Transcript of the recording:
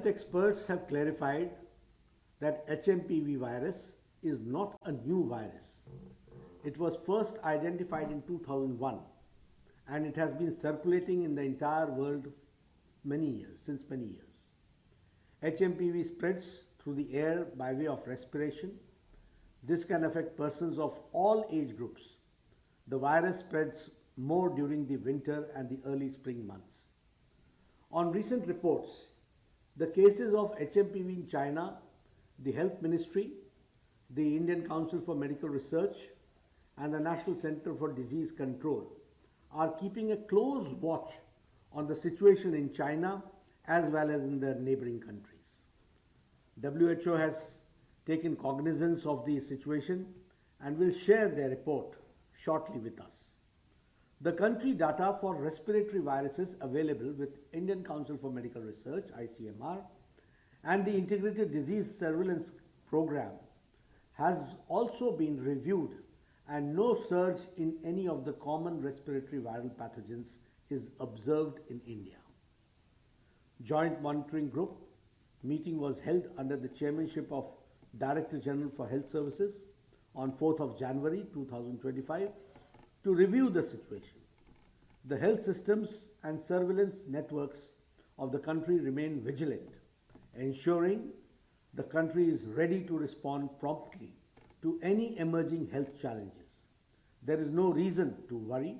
experts have clarified that HMPV virus is not a new virus. It was first identified in 2001 and it has been circulating in the entire world since many years. HMPV spreads through the air by way of respiration. This can affect persons of all age groups. The virus spreads more during the winter and the early spring months. On recent reports, the cases of HMPV in China, the Health Ministry, the Indian Council for Medical Research, and the National Center for Disease Control are keeping a close watch on the situation in China as well as in the neighboring countries. WHO has taken cognizance of the situation and will share their report shortly with us. The country data for respiratory viruses available with Indian Council for Medical Research, ICMR, and the Integrated Disease Surveillance Program has also been reviewed and no surge in any of the common respiratory viral pathogens is observed in India. Joint Monitoring Group meeting was held under the chairmanship of Director General for Health Services on 4th of January 2025 to review the situation. The health systems and surveillance networks of the country remain vigilant, ensuring the country is ready to respond promptly to any emerging health challenges. There is no reason to worry